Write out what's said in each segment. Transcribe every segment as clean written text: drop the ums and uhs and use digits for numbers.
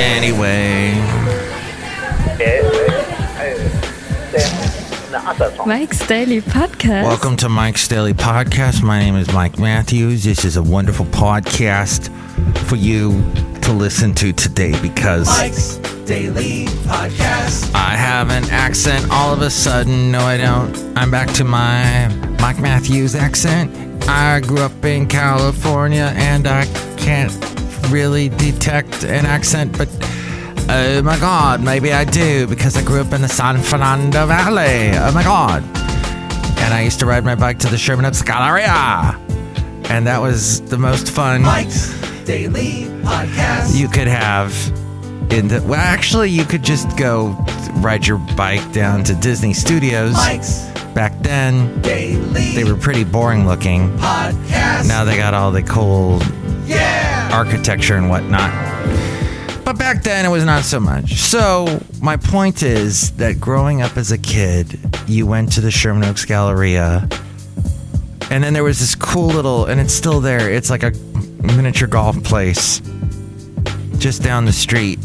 Anyway. Mike's Daily Podcast. Welcome to Mike's Daily Podcast. My name is Mike Matthews. This is a wonderful podcast for you to listen to today because Mike's Daily Podcast. I have an accent all of a sudden. No, I don't. I'm back to my Mike Matthews accent. I grew up in California and I can't really detect an accent, but oh my god, maybe I do because I grew up in the San Fernando Valley. Oh my god. And I used to ride my bike to the Sherman Oaks Galleria. And that was the most fun Mike's Daily Podcast you could have in the... Well, actually, you could just go ride your bike down to Disney Studios. Mike's Back then, Daily they were pretty boring looking. Podcast. Now they got all the cool Yeah. architecture and whatnot. But back then, it was not so much. So, my point is that growing up as a kid, you went to the Sherman Oaks Galleria, and then there was this cool little, and it's still there, it's like a miniature golf place just down the street.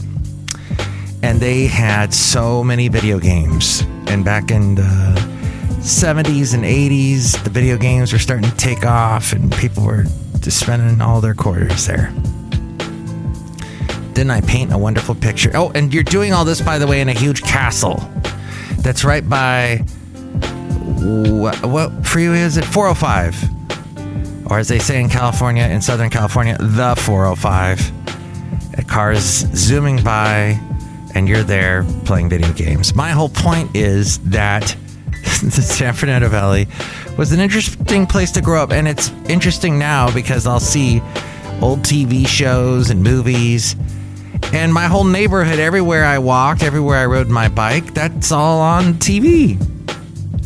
And they had so many video games. And back in the 70s and 80s, the video games were starting to take off, and people were just spending all their quarters there. Didn't I paint a wonderful picture? Oh, and you're doing all this, by the way, in a huge castle that's right by, what freeway is it? 405. Or as they say in California, in Southern California, the 405. A car's zooming by, and you're there playing video games. My whole point is that the San Fernando Valley was an interesting place to grow up, and it's interesting now because I'll see old TV shows and movies, and my whole neighborhood, everywhere I walked, everywhere I rode my bike, that's all on TV.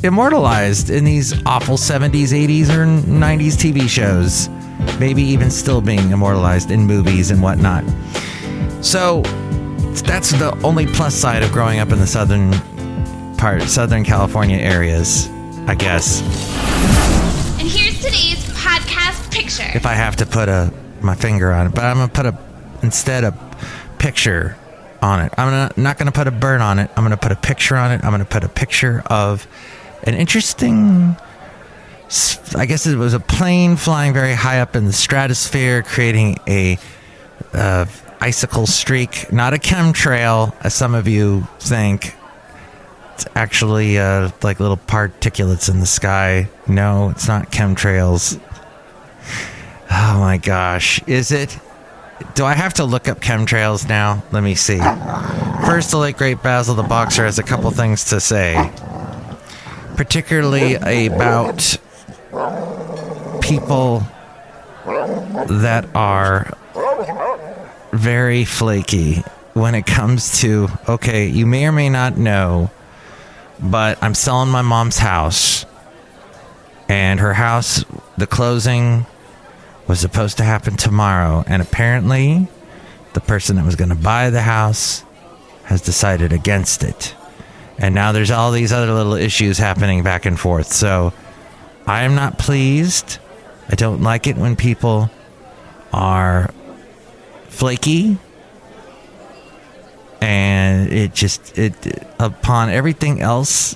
Immortalized in these awful 70s, 80s, or 90s TV shows. Maybe even still being immortalized in movies and whatnot. So, that's the only plus side of growing up in the Southern California areas, I guess. And here's today's podcast picture. If I have to put my finger on it, but I'm going to put instead a picture on it. I'm not going to put a bird on it. I'm going to put a picture on it. I'm going to put a picture of an interesting, I guess it was a plane flying very high up in the stratosphere, creating a icicle streak, not a chemtrail, as some of you think. It's actually like little particulates in the sky. No, it's not chemtrails. Oh my gosh. Is it? Do I have to look up chemtrails now? Let me see. First, the late great Basil the Boxer has a couple things to say. Particularly about people that are very flaky when it comes to, okay, you may or may not know, but I'm selling my mom's house, and her house, the closing was supposed to happen tomorrow, and apparently the person that was going to buy the house has decided against it, and now there's all these other little issues happening back and forth. So I am not pleased. I don't like it when people are flaky, and it upon everything else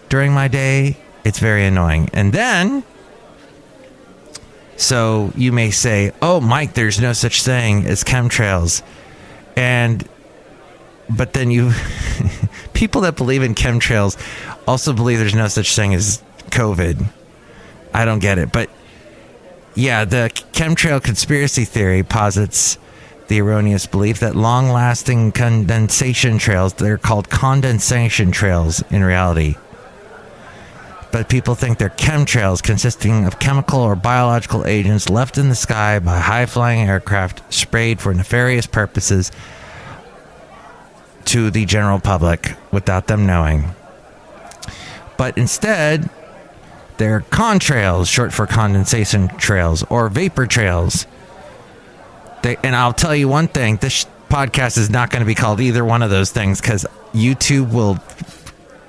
during my day, it's very annoying. And then, so you may say, oh, Mike, there's no such thing as chemtrails. But then people that believe in chemtrails also believe there's no such thing as COVID. I don't get it. But yeah, the chemtrail conspiracy theory posits the erroneous belief that long-lasting condensation trails, they're called condensation trails in reality. But people think they're chemtrails, consisting of chemical or biological agents left in the sky by high-flying aircraft, sprayed for nefarious purposes to the general public without them knowing. But instead, they're contrails, short for condensation trails, or vapor trails. And I'll tell you one thing, this podcast is not going to be called either one of those things, because YouTube will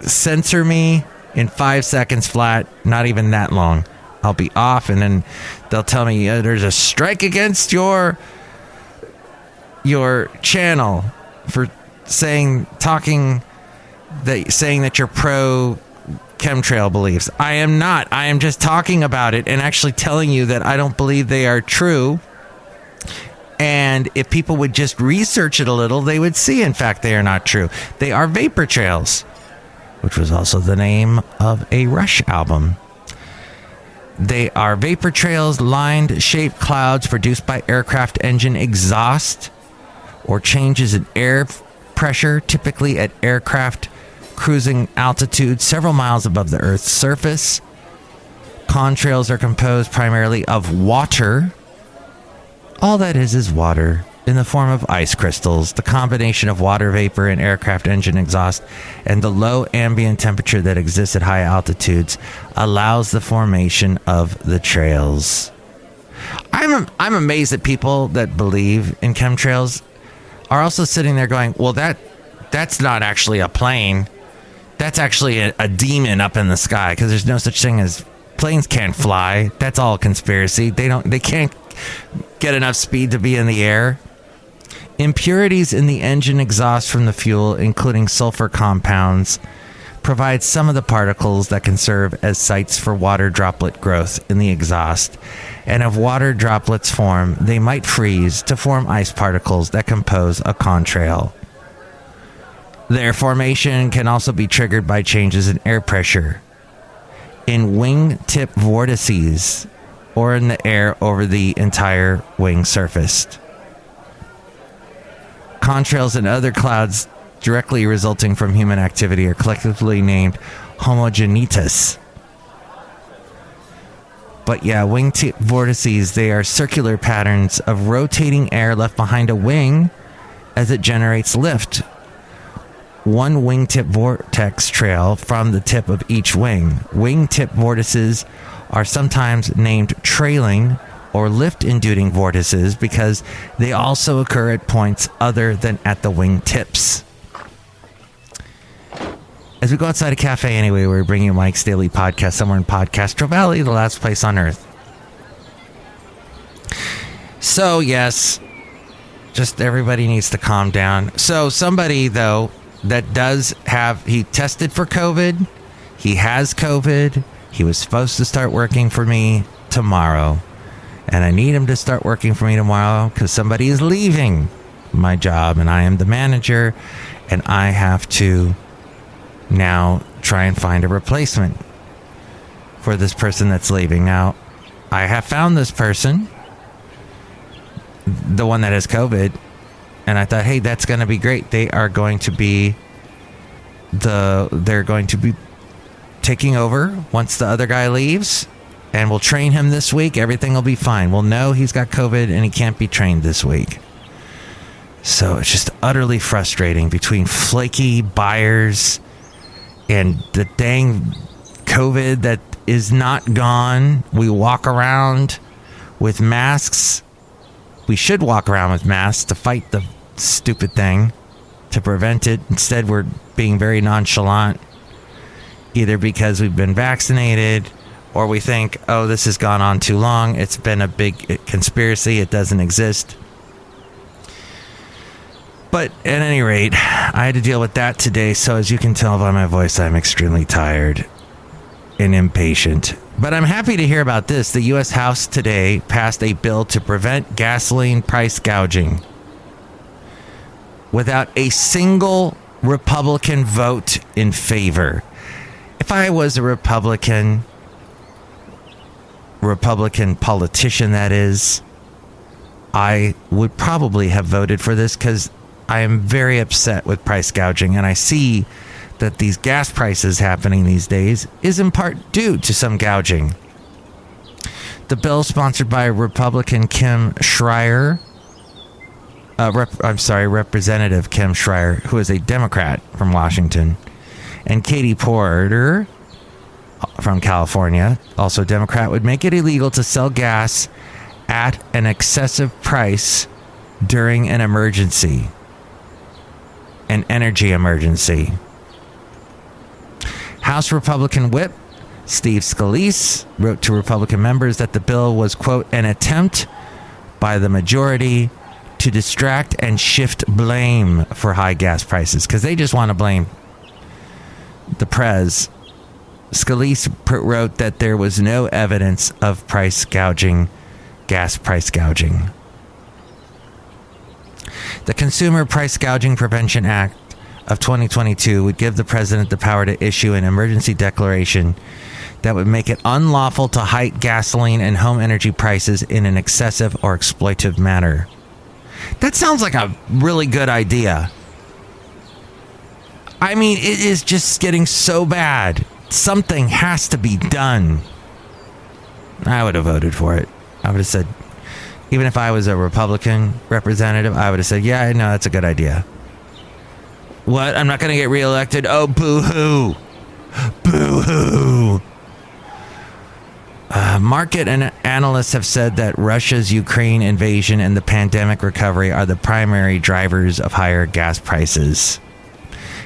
censor me in 5 seconds flat, not even that long. I'll be off, and then they'll tell me there's a strike against your your channel for saying that you're pro chemtrail beliefs. I am not. I am just talking about it and actually telling you that I don't believe they are true. And if people would just research it a little, they would see, in fact, they are not true. They are vapor trails, which was also the name of a Rush album. They are vapor trails, lined, shaped clouds produced by aircraft engine exhaust or changes in air pressure, typically at aircraft cruising altitude several miles above the Earth's surface. Contrails are composed primarily of water. All that is water in the form of ice crystals. The combination of water vapor and aircraft engine exhaust and the low ambient temperature that exists at high altitudes allows the formation of the trails. I'm amazed that people that believe in chemtrails are also sitting there going, well, that's not actually a plane. That's actually a demon up in the sky, because there's no such thing as planes can't fly. That's all conspiracy. They can't get enough speed to be in the air. Impurities in the engine exhaust from the fuel, including sulfur compounds, provide some of the particles that can serve as sites for water droplet growth in the exhaust. And if water droplets form, they might freeze to form ice particles that compose a contrail. Their formation can also be triggered by changes in air pressure, in wingtip vortices, or in the air over the entire wing surface. Contrails and other clouds directly resulting from human activity are collectively named homogeneous. But yeah, wingtip vortices, they are circular patterns of rotating air left behind a wing as it generates lift. One wingtip vortex trail from the tip of each wing. Wingtip vortices are sometimes named trailing or lift-inducing vortices because they also occur at points other than at the wing tips. As we go outside a cafe anyway, we're bringing you Mike's Daily Podcast somewhere in Podcastro Valley, the last place on earth. So, yes, just everybody needs to calm down. So, somebody, though, that does have, he tested for COVID. He has COVID. He was supposed to start working for me tomorrow. And I need him to start working for me tomorrow because somebody is leaving my job and I am the manager and I have to now try and find a replacement for this person that's leaving. Now, I have found this person, the one that has COVID, and I thought, hey, that's going to be great. They're going to be taking over once the other guy leaves, and we'll train him this week. Everything will be fine. We'll know he's got COVID and he can't be trained this week. So it's just utterly frustrating between flaky buyers and the dang COVID that is not gone. We walk around with masks. We should walk around with masks to fight the stupid thing, to prevent it. Instead, we're being very nonchalant, either because we've been vaccinated or we think, oh, this has gone on too long. It's been a big conspiracy. It doesn't exist. But at any rate, I had to deal with that today. So as you can tell by my voice, I'm extremely tired and impatient. But I'm happy to hear about this. The U.S. House today passed a bill to prevent gasoline price gouging without a single Republican vote in favor. If I was a Republican politician, that is, I would probably have voted for this because I am very upset with price gouging, and I see that these gas prices happening these days is in part due to some gouging. The bill, sponsored by Republican Kim Schreier, Representative Kim Schreier, who is a Democrat from Washington, and Katie Porter from California, also Democrat, would make it illegal to sell gas at an excessive price during an emergency, an energy emergency. House Republican Whip Steve Scalise wrote to Republican members that the bill was, quote, an attempt by the majority to distract and shift blame for high gas prices because they just want to blame the Prez. Scalise wrote that there was no evidence of price gouging, gas price gouging. The Consumer Price Gouging Prevention Act of 2022 would give the president the power to issue an emergency declaration that would make it unlawful to hike gasoline and home energy prices in an excessive or exploitive manner. That sounds like a really good idea. I mean, it is just getting so bad. Something has to be done. I would have voted for it. I would have said, even if I was a Republican representative, I would have said, yeah, no, that's a good idea. What? I'm not going to get reelected? Oh, boo-hoo. Boo-hoo. Market and analysts have said that Russia's Ukraine invasion and the pandemic recovery are the primary drivers of higher gas prices.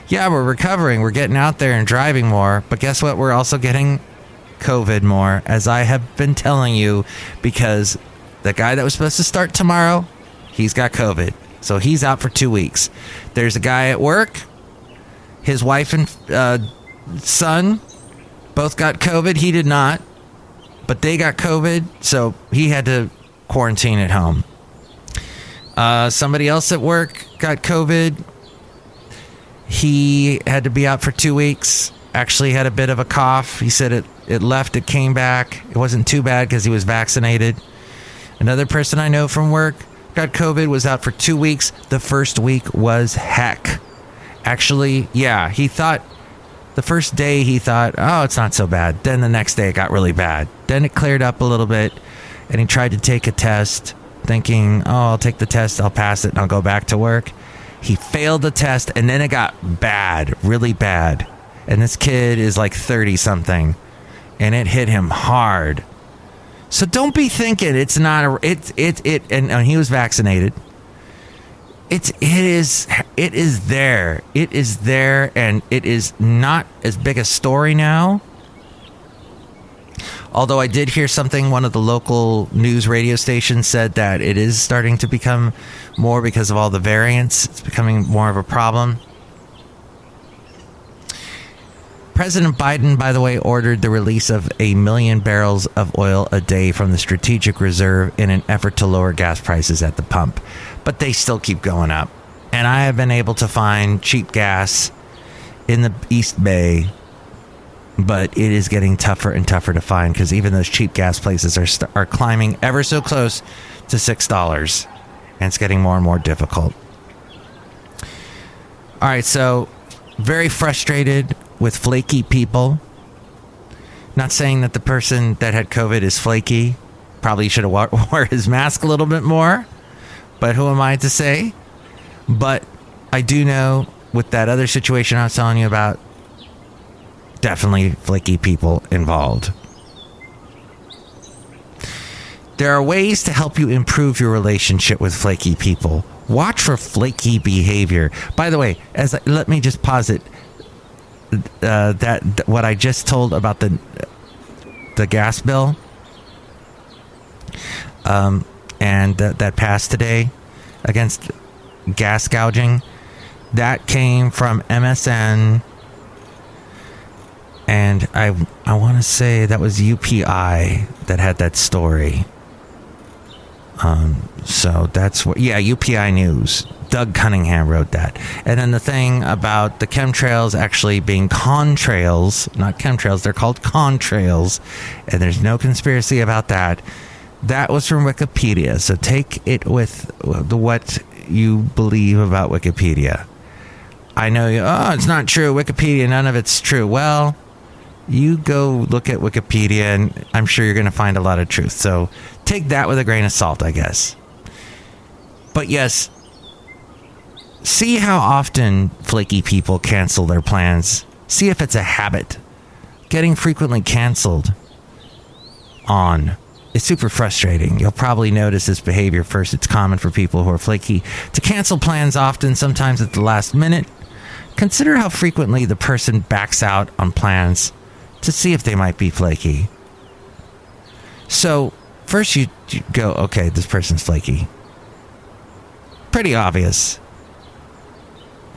Yeah, we're recovering. We're getting out there and driving more. But guess what? We're also getting COVID more, as I have been telling you, because the guy that was supposed to start tomorrow, he's got COVID. So he's out for 2 weeks. There's a guy at work. His wife and son both got COVID. He did not. But they got COVID, so he had to quarantine at home. Somebody else at work got COVID. He had to be out for 2 weeks. Actually had a bit of a cough. He said it left, it came back. It wasn't too bad because he was vaccinated. Another person I know from work got COVID, was out for 2 weeks. The first week was heck. Actually, yeah, he thought, the first day he thought, oh, it's not so bad. Then the next day it got really bad. Then it cleared up a little bit, and he tried to take a test, thinking, oh, I'll take the test, I'll pass it, and I'll go back to work. He failed the test, and then it got bad, really bad. And this kid is like 30-something, and it hit him hard. So don't be thinking it's not and he was vaccinated. It is there. It is there, and it is not as big a story now. Although I did hear something, one of the local news radio stations said that it is starting to become more because of all the variants. It's becoming more of a problem. President Biden, by the way, ordered the release of 1 million barrels of oil a day from the strategic reserve in an effort to lower gas prices at the pump. But they still keep going up. And I have been able to find cheap gas in the East Bay, but it is getting tougher and tougher to find because even those cheap gas places are climbing ever so close to $6, and it's getting more and more difficult. All right, so very frustrated with flaky people. Not saying that the person that had COVID is flaky. Probably should have wore his mask a little bit more, but who am I to say? But I do know with that other situation I was telling you about, definitely flaky people involved. There are ways to help you improve your relationship with flaky people. Watch for flaky behavior. By the way, let me just posit that what I just told about the gas bill, and that passed today against gas gouging, that came from MSN. And I want to say that was UPI that had that story. So that's what, yeah, UPI News. Doug Cunningham wrote that. And then the thing about the chemtrails actually being contrails, not chemtrails, they're called contrails. And there's no conspiracy about that. That was from Wikipedia. So take it with what you believe about Wikipedia. I know, it's not true. Wikipedia, none of it's true. Well, you go look at Wikipedia, and I'm sure you're going to find a lot of truth. So take that with a grain of salt, I guess. But yes, see how often flaky people cancel their plans. See if it's a habit. Getting frequently canceled on is super frustrating. You'll probably notice this behavior first. It's common for people who are flaky to cancel plans often, sometimes at the last minute. Consider how frequently the person backs out on plans to see if they might be flaky. So first you go, okay, this person's flaky. pretty obvious.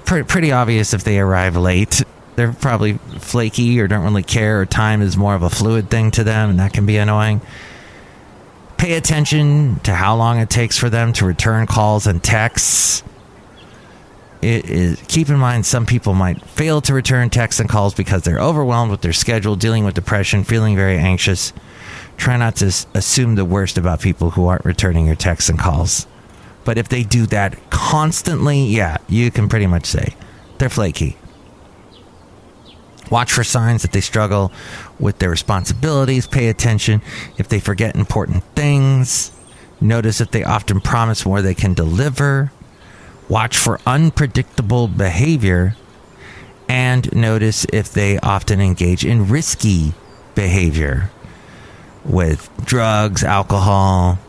Pretty obvious if they arrive late. They're probably flaky or don't really care, or time is more of a fluid thing to them, and that can be annoying. Pay attention to how long it takes for them to return calls and texts. Keep in mind, some people might fail to return texts and calls because they're overwhelmed with their schedule, dealing with depression, feeling very anxious. Try not to assume the worst about people who aren't returning your texts and calls. But if they do that constantly, yeah, you can pretty much say they're flaky. Watch for signs that they struggle with their responsibilities. Pay attention if they forget important things. Notice if they often promise more they can deliver. Watch for unpredictable behavior. And notice if they often engage in risky behavior with drugs, alcohol,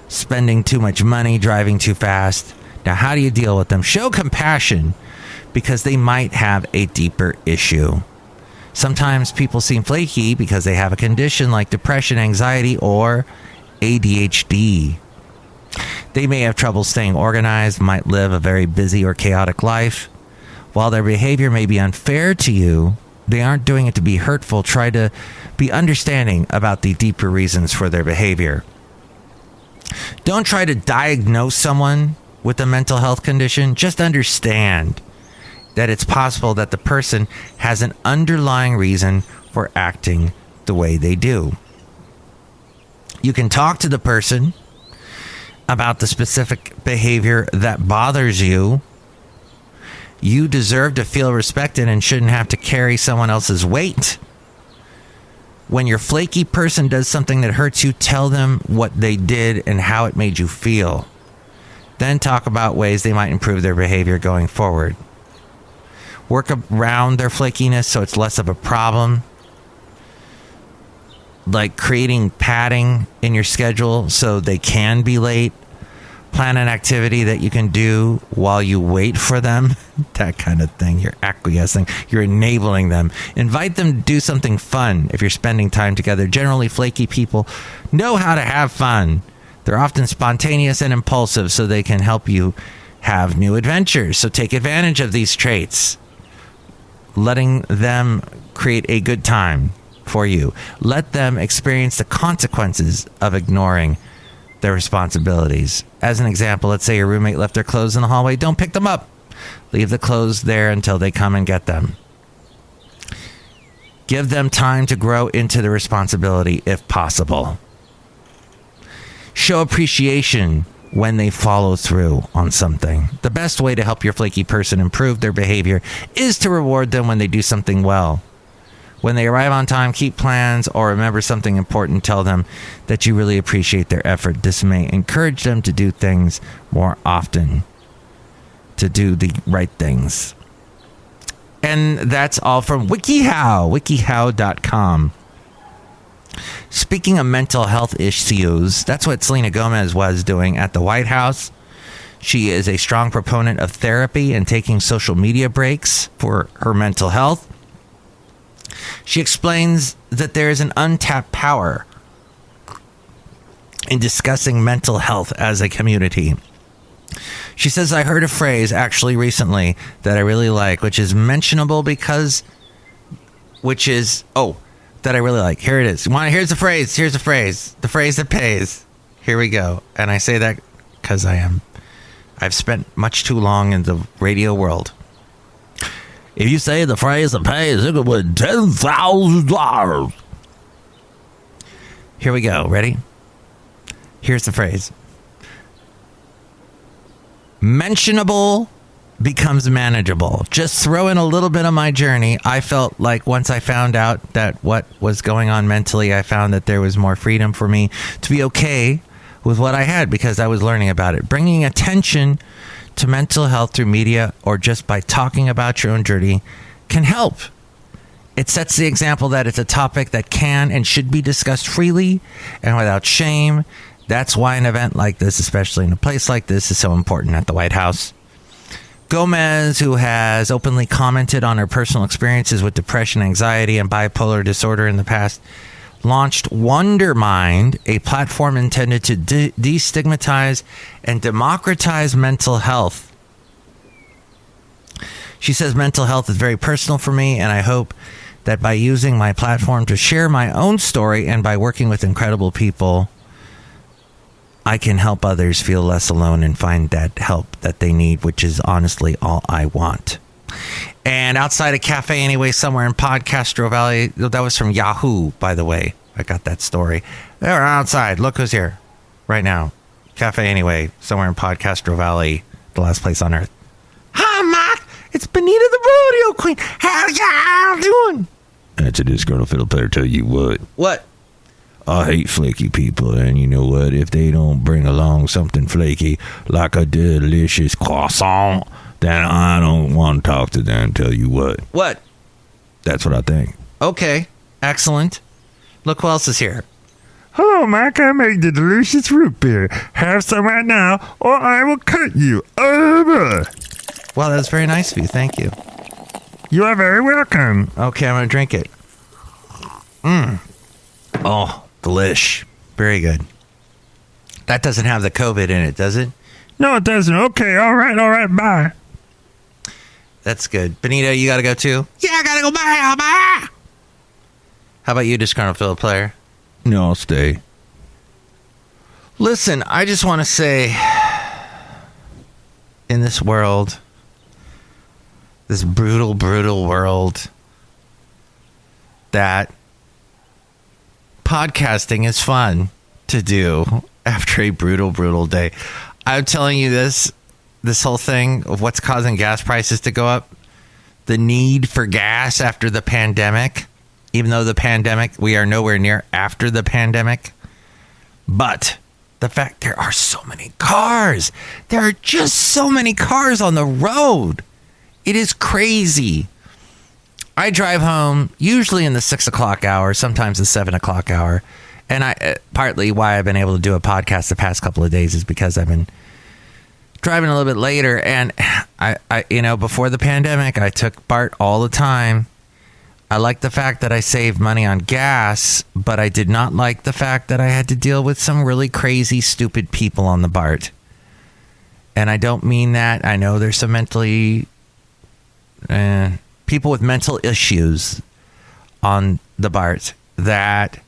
spending too much money, driving too fast. Now, how do you deal with them? Show compassion, because they might have a deeper issue. Sometimes people seem flaky because they have a condition like depression, anxiety, or ADHD. They may have trouble staying organized, might live a very busy or chaotic life. While their behavior may be unfair to you, they aren't doing it to be hurtful. Try to be understanding about the deeper reasons for their behavior. Don't try to diagnose someone with a mental health condition. Just understand that it's possible that the person has an underlying reason for acting the way they do. You can talk to the person about the specific behavior that bothers you. You deserve to feel respected and shouldn't have to carry someone else's weight. When your flaky person does something that hurts you, tell them what they did and how it made you feel. Then talk about ways they might improve their behavior going forward. Work around their flakiness so it's less of a problem. Like creating padding in your schedule so they can be late. Plan an activity that you can do while you wait for them. That kind of thing. You're acquiescing. You're enabling them. Invite them to do something fun if you're spending time together. Generally, flaky people know how to have fun. They're often spontaneous and impulsive, so they can help you have new adventures. So take advantage of these traits. Letting them create a good time for you. Let them experience the consequences of ignoring their responsibilities. As an example, let's say your roommate left their clothes in the hallway. Don't pick them up. Leave the clothes there until they come and get them. Give them time to grow into the responsibility if possible. Show appreciation when they follow through on something. The best way to help your flaky person improve their behavior is to reward them when they do something well. When they arrive on time, keep plans, or remember something important, tell them that you really appreciate their effort. This may encourage them to do things more often, to do the right things. And that's all from WikiHow, wikihow.com. Speaking of mental health issues, that's what Selena Gomez was doing at the White House. She is a strong proponent of therapy and taking social media breaks for her mental health. She explains that there is an untapped power in discussing mental health as a community. She says, I heard a phrase actually recently that I really like, which is mentionable because, that I really like. Here it is. Here's the phrase. Here's the phrase. The phrase that pays. Here we go. And I say that because I've spent much too long in the radio world. If you say the phrase that pays, it could win $10,000. Here we go. Ready? Here's the phrase. Mentionable becomes manageable. Just throw in a little bit of my journey. I felt like once I found out that what was going on mentally, I found that there was more freedom for me to be okay with what I had because I was learning about it. Bringing attention to mental health through media or just by talking about your own journey can help. It sets the example that it's a topic that can and should be discussed freely and without shame. That's why an event like this, especially in a place like this, is so important at the White House. Gomez, who has openly commented on her personal experiences with depression, anxiety, and bipolar disorder in the past, launched Wondermind, a platform intended to destigmatize and democratize mental health. She says mental health is very personal for me, and I hope that by using my platform to share my own story and by working with incredible people, I can help others feel less alone and find that help that they need, which is honestly all I want. And outside a cafe anyway, somewhere in Podcastro Valley, that was from Yahoo, by the way. I got that story. They're outside. Look who's here right now. Cafe anyway, somewhere in Podcastro Valley, the last place on earth. Hi, Mike. It's Benita the Rodeo Queen. How's y'all doing? That's a disgruntled fiddle player. Tell you what. What? I hate flaky people, and you know what? If they don't bring along something flaky, like a delicious croissant, then I don't want to talk to them. Tell you what. What? That's what I think. Okay. Excellent. Look who else is here. Hello, Mike. I make the delicious root beer. Have some right now, or I will cut you. Well, that's very nice of you. Thank you. You are very welcome. Okay, I'm going to drink it. Oh, delish. Very good. That doesn't have the COVID in it, does it? No, it doesn't. Okay, all right, bye. That's good. Benita, you got to go too? Yeah, I got to go. Bye. How about you, Disgruntled Fiddle Player? No, I'll stay. Listen, I just want to say, in this world, this brutal, brutal world, that podcasting is fun to do after a brutal, brutal day. I'm telling you this whole thing of what's causing gas prices to go up, the need for gas after the pandemic, even though the pandemic, we are nowhere near after the pandemic. But the fact there are so many cars, there are just so many cars on the road. It is crazy. I drive home usually in the 6 o'clock hour, sometimes the 7 o'clock hour. And partly why I've been able to do a podcast the past couple of days is because I've been driving a little bit later. And I before the pandemic, I took BART all the time. I like the fact that I saved money on gas, but I did not like the fact that I had to deal with some really crazy, stupid people on the BART. And I don't mean that. I know there's some people with mental issues on the BART that,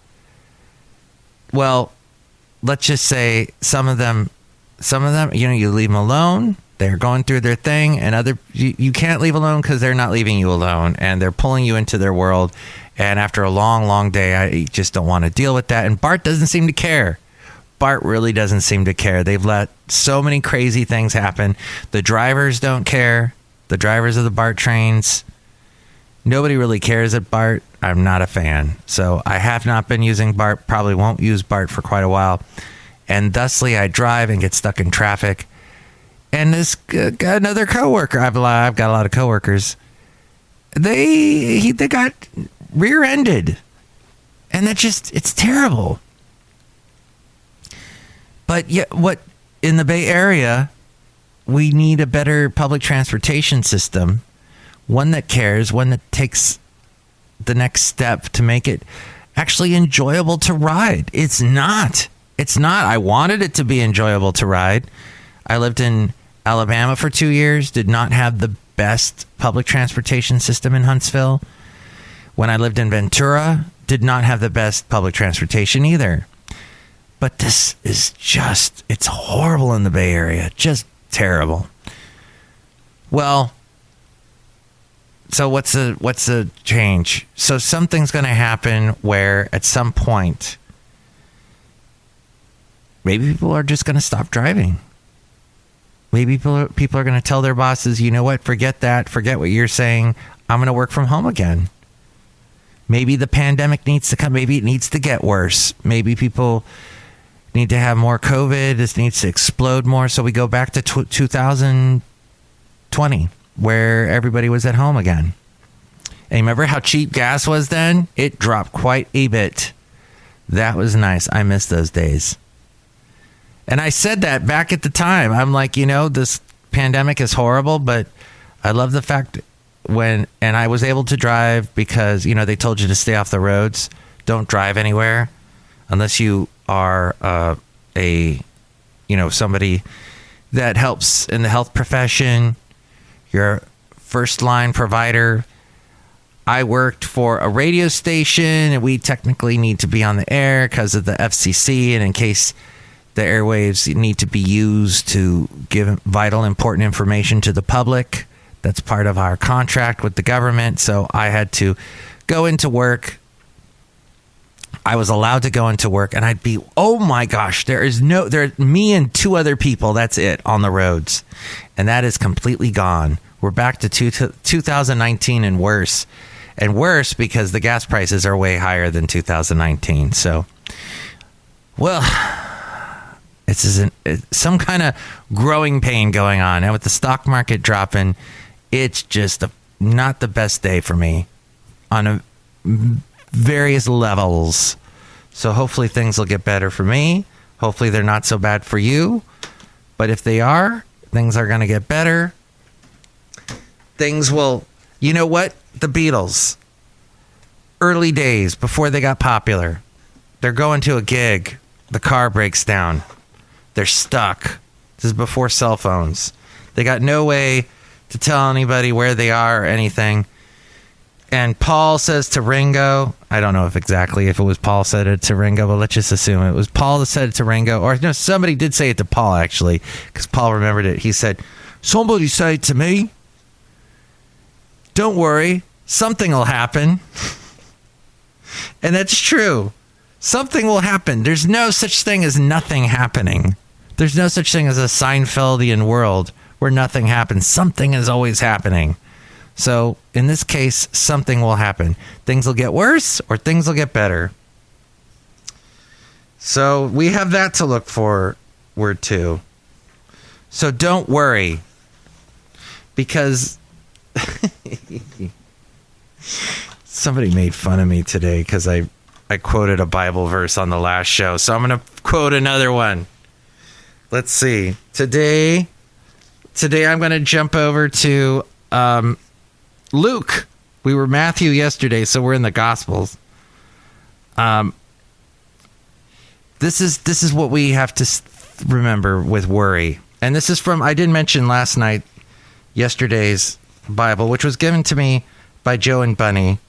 well, let's just say some of them, you leave them alone. They're going through their thing, and you can't leave alone because they're not leaving you alone, and they're pulling you into their world. And after a long, long day, I just don't want to deal with that. And BART doesn't seem to care. BART really doesn't seem to care. They've let so many crazy things happen. The drivers don't care. The drivers of the BART trains. Nobody really cares at BART. I'm not a fan. So I have not been using BART. Probably won't use BART for quite a while. And thusly, I drive and get stuck in traffic. And this another coworker, I've got a lot of coworkers. They got rear-ended, and it's terrible. But yet, what in the Bay Area, we need a better public transportation system, one that cares, one that takes the next step to make it actually enjoyable to ride. It's not. I wanted it to be enjoyable to ride. I lived in Alabama for 2 years, did not have the best public transportation system in Huntsville. When I lived in Ventura, did not have the best public transportation either. But this is it's horrible in the Bay Area. Just terrible. Well, so what's the change? So something's going to happen where at some point, maybe people are just going to stop driving. Maybe people are going to tell their bosses, you know what, forget that. Forget what you're saying. I'm going to work from home again. Maybe the pandemic needs to come. Maybe it needs to get worse. Maybe people need to have more COVID. This needs to explode more. So we go back to 2020, where everybody was at home again. And remember how cheap gas was then? It dropped quite a bit. That was nice. I miss those days. And I said that back at the time. I'm like, this pandemic is horrible, but I love the fact and I was able to drive because, they told you to stay off the roads. Don't drive anywhere unless you are somebody that helps in the health profession. You're a first line provider. I worked for a radio station, and we technically need to be on the air because of the FCC, and in case the airwaves need to be used to give vital, important information to the public. That's part of our contract with the government. So I had to go into work. I was allowed to go into work, and I'd be, oh my gosh, there's me and 2 other people. That's it on the roads. And that is completely gone. We're back to 2019 and worse. And worse because the gas prices are way higher than 2019. So, well, it's some kind of growing pain going on. And with the stock market dropping, it's just not the best day for me on various levels. So hopefully things will get better for me. Hopefully they're not so bad for you. But if they are, things are going to get better. Things will, you know what? The Beatles, early days before they got popular, they're going to a gig. The car breaks down. They're stuck. This is before cell phones. They got no way to tell anybody where they are or anything. And Paul says to Ringo, I don't know if it was Paul said it to Ringo, but let's just assume it was Paul that said it to Ringo. Or no, somebody did say it to Paul, actually, because Paul remembered it. He said, somebody say it to me. Don't worry, something will happen. And that's true. Something will happen. There's no such thing as nothing happening. There's no such thing as a Seinfeldian world where nothing happens. Something is always happening. So in this case, something will happen. Things will get worse or things will get better. So we have that to look forward to. So don't worry. Because somebody made fun of me today because I quoted a Bible verse on the last show. So I'm going to quote another one. Let's see. Today I'm going to jump over to Luke. We were Matthew yesterday, so we're in the Gospels. This is what we have to remember with worry. And this is from, I did mention last night, yesterday's Bible, which was given to me by Joe and Bunny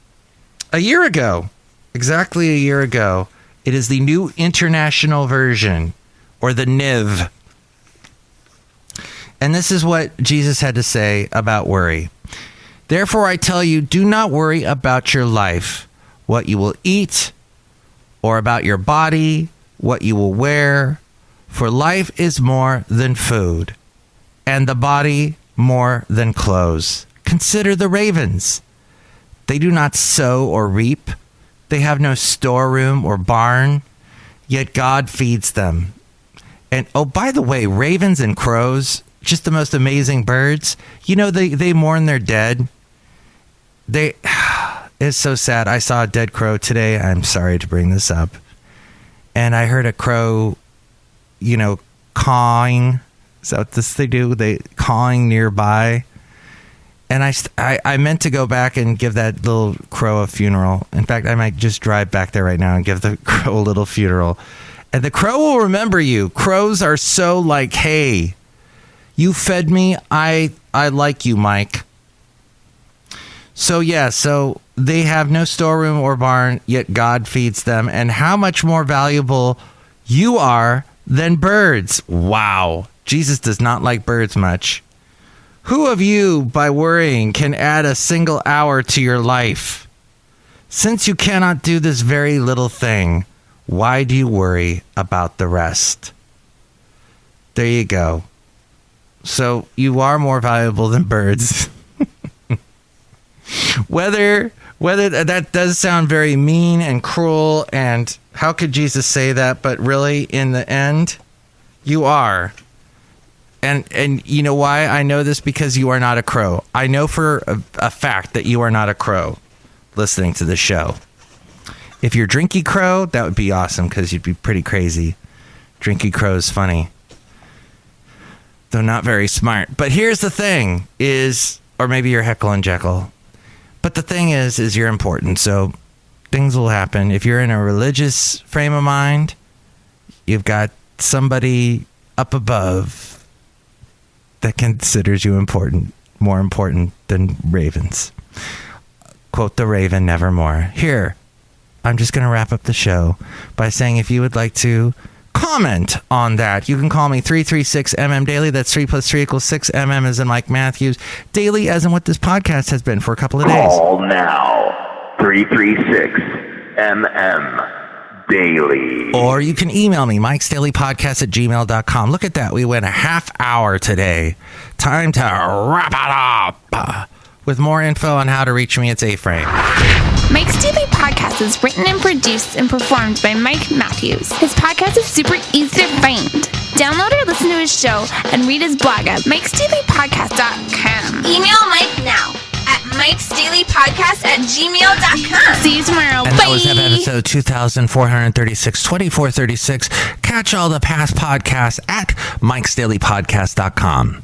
a year ago. Exactly a year ago. It is the New International Version, or the NIV. And this is what Jesus had to say about worry. Therefore, I tell you, do not worry about your life, what you will eat, or about your body, what you will wear. For life is more than food, and the body more than clothes. Consider the ravens. They do not sow or reap. They have no storeroom or barn, yet God feeds them. And, oh, by the way, ravens and crows, just the most amazing birds. You know, they mourn their dead. It's so sad. I saw a dead crow today. I'm sorry to bring this up. And I heard a crow, cawing. Is that what they do? They cawing nearby. And I meant to go back and give that little crow a funeral. In fact, I might just drive back there right now and give the crow a little funeral. And the crow will remember you. Crows are so like, hey, you fed me. I like you, Mike. So, yeah, so they have no storeroom or barn, yet God feeds them. And how much more valuable you are than birds. Wow. Jesus does not like birds much. Who of you, by worrying, can add a single hour to your life? Since you cannot do this very little thing, why do you worry about the rest? There you go. So you are more valuable than birds. Whether that does sound very mean and cruel, and how could Jesus say that? But really, in the end, you are. And you know why I know this? Because you are not a crow. I know for a fact that you are not a crow listening to the show. If you're Drinky Crow, that would be awesome because you'd be pretty crazy. Drinky Crow is funny, though not very smart. But here's the thing or maybe you're Heckle and Jekyll. But the thing is you're important. So things will happen. If you're in a religious frame of mind, you've got somebody up above that considers you more important than ravens. Quote the raven, nevermore. Here, I'm just going to wrap up the show by saying if you would like to comment on that, you can call me 336MM Daily. That's 3 + 3 = 6. MM as in Mike Matthews. Daily as in what this podcast has been for a couple of days. Call now. 336MM Daily. Or you can email me, MikesDailyPodcast@gmail.com. Look at that. We went a half hour today. Time to wrap it up. With more info on how to reach me, it's A-Frame. Mike's Daily Podcast is written and produced and performed by Mike Matthews. His podcast is super easy to find. Download or listen to his show and read his blog at MikesDailyPodcast.com. Email Mike now at MikesDailyPodcast@gmail.com. See you tomorrow. And Bye. that was episode 2436, 2436. Catch all the past podcasts at MikesDailyPodcast.com.